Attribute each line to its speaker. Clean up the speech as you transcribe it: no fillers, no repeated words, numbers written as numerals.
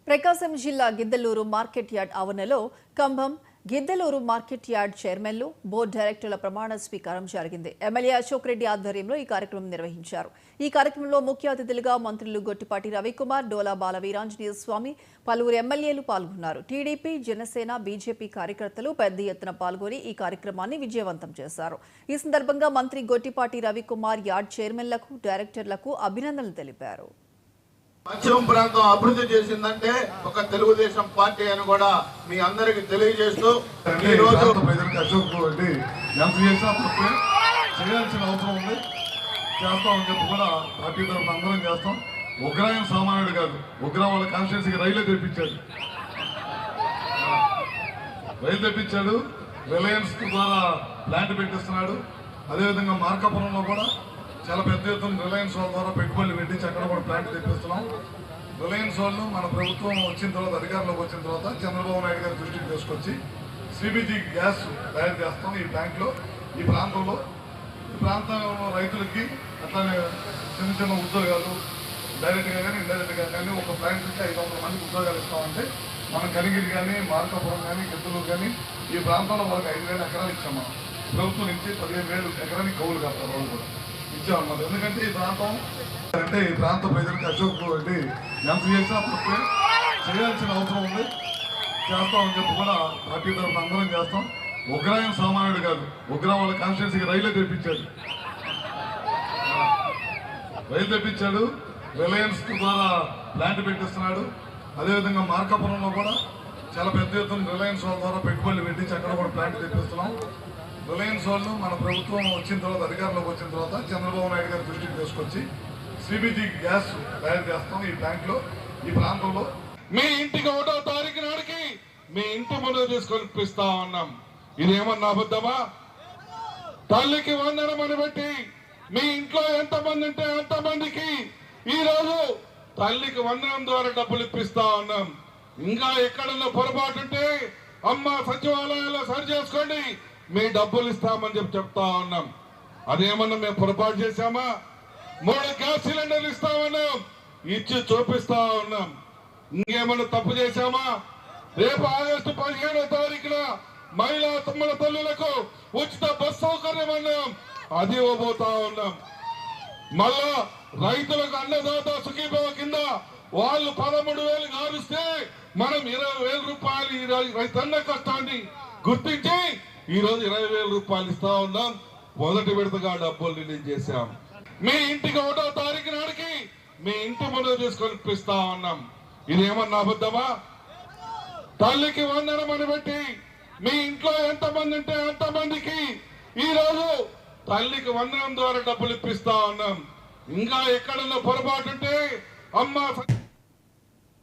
Speaker 1: ప్రకాశం జిల్లా Giddalur market yard ఆవరణలో Cumbum Giddalur market yard చైర్మన్లు బోర్డు డైరెక్టర్ల ప్రమాణ స్వీకారం జరిగింది. ఎమ్మెల్యే అశోక్ రెడ్డి ఆధ్వర్యంలో ఈ కార్యక్రమం నిర్వహించారు. ఈ కార్యక్రమంలో ముఖ్య అతిథులుగా మంత్రులు గొట్టిపాటి రవికుమార్, డోలా బాల వీరాంజనేయ స్వామి, పలువురు ఎమ్మెల్యేలు పాల్గొన్నారు. టీడీపీ, జనసేన, బీజేపీ కార్యకర్తలు పెద్ద ఎత్తున పాల్గొని ఈ కార్యక్రమాన్ని విజయవంతం చేశారు. ఈ సందర్భంగా మంత్రి గొట్టిపాటి రవికుమార్ యార్డ్ చైర్మన్లకు, డైరెక్టర్లకు అభినందనలు తెలిపారు.
Speaker 2: పశ్చిమ ప్రాంతం అభివృద్ధి చేసిందంటే ఒక తెలుగుదేశం పార్టీ అని కూడా మీ అందరికి తెలియజేస్తూ ఈ రోజు
Speaker 3: ప్రజలకు అశోక్ రెడ్డి ఎంత చేసినా తప్పే చేయాల్సిన అవసరం ఉంది, చేస్తామని చెప్పి కూడా పార్టీ తరఫున అందరం చేస్తాం. ఉగ్రాయం సామాన్యుడు కాదు, ఉగ్రా వాళ్ళ కాన్స్టిట్యూన్సీకి రైలు తెప్పించాడు, రిలయన్స్ ద్వారా ప్లాంట్ పెట్టిస్తున్నాడు. అదేవిధంగా మార్కాపురంలో కూడా చాలా పెద్ద ఎత్తున రిలయన్స్ వాళ్ళ ద్వారా పెట్టుబడులు పెట్టించి అక్కడ కూడా ప్లాంట్ తెప్పిస్తున్నాం. రిలయన్స్ వాళ్ళు మన ప్రభుత్వం వచ్చిన తర్వాత, అధికారంలోకి వచ్చిన తర్వాత చంద్రబాబు నాయుడు గారి దృష్టికి తీసుకొచ్చి సిబిజీ గ్యాస్ తయారు చేస్తాం ఈ ప్లాంట్లో. ఈ ప్రాంతంలో రైతులకి అట్లానే చిన్న చిన్న ఉద్యోగాలు డైరెక్ట్గా కానీ ఇండైరెక్ట్గా కానీ ఒక ప్లాంట్ నుంచి 500 మందికి ఉద్యోగాలు ఇస్తామంటే మనం కనిగిరి కానీ మార్కాపురం కానీ గిద్దలూరు కానీ ఈ ప్రాంతంలో వాళ్ళకి 5,000 ఎకరాలు ఇచ్చాం. మనం ప్రభుత్వం నుంచి 15,000 ఎకరానికి కౌలు కాస్తారు వాళ్ళు కూడా ఇచ్చామన్నమాట. ఎందుకంటే ఈ ప్రాంత ప్రజలకు అశోక్ రెడ్డి ఎంత చేసినా తప్పే చేయాల్సిన అవసరం ఉంది, చేస్తామని చెప్పి కూడా పార్టీ తరఫున అందరం చేస్తాం. ఉగ్రాయం సామాన్యుడు కాదు, ఉగ్రా వాళ్ళ కాన్స్టిట్యూన్సీకి రైలు తెప్పించాడు, రిలయన్స్ ద్వారా ప్లాంట్ పెట్టిస్తున్నాడు. అదేవిధంగా మార్కాపురంలో కూడా చాలా పెద్ద ఎత్తున రిలయన్స్ వాళ్ళ ద్వారా పెట్టుబడులు పెట్టించి అక్కడ కూడా ప్లాంట్ తెప్పిస్తున్నాం. రిలయన్స్ వాళ్ళు మన ప్రభుత్వం వచ్చిన తర్వాత, అధికారంలోకి వచ్చిన తర్వాత చంద్రబాబు నాయుడు గారి దృష్టికి తీసుకొచ్చి సిబిజీ గ్యాస్ తయారు చేస్తాం ఈ ప్లాంట్లో. ఈ ప్రాంతంలో
Speaker 4: మీ ఇంటికి 1వ తారీఖు నాటికి మీ ఇంటి ముందు తీసుకొనిపిస్తా ఉన్నాం. ఇదేమన్నా అబద్ధమా? తల్లికి వందనం అని బట్టి మీ ఇంట్లో ఎంతమంది ఉంటే అంతమందికి ఈ రోజు తల్లికి వందనం ద్వారా డబ్బులు ఇప్పిస్తా ఉన్నాం. ఇంకా ఎక్కడన్నా పొరపాటు ఉంటే అమ్మ సచివాలయాల్లో సరి చేసుకోండి, మీ డబ్బులు ఇస్తామని చెప్తా ఉన్నాం. అదేమన్నా మేము పొరపాటు చేశామా? 3 గ్యాస్ సిలిండర్లు ఇస్తామన్నాం, ఇచ్చి చూపిస్తా ఉన్నాం. ఇంకేమన్నా తప్పు చేశామా? రేపు ఆగస్టు 15వ తారీఖున మహిళా తమ్ముల తల్లులకు ఉచిత బస్ సౌకర్యం అన్నాం, అది ఇవ్వబోతా ఉన్నాం. మళ్ళా రైతులకు అన్నదాత సుఖీభవ కింద వాళ్ళు 13,000 కారుస్తే మనం 20,000 రూపాయలు రైతన్న కష్టాన్ని గుర్తించి ఈ రోజు 20,000 రూపాయలు ఇస్తా ఉన్నాం. మొదటి విడతగా డబ్బులు రిలీజ్ చేశాం. మీ ఇంటికి 1వ తారీఖు నాటికి మీ ఇంటి ముందు తీసుకొనిపిస్తా ఉన్నాం. ఇదేమన్నా అబద్ధమా? తల్లికి వందనం అని బట్టి మీ ఇంట్లో ఎంతమంది ఉంటే అంతమందికి ఈ రోజు తల్లికి వందనం ద్వారా డబ్బులు ఇప్పిస్తా ఉన్నాం. ఇంకా ఎక్కడన్నా పొరపాటు ఉంటే అమ్మ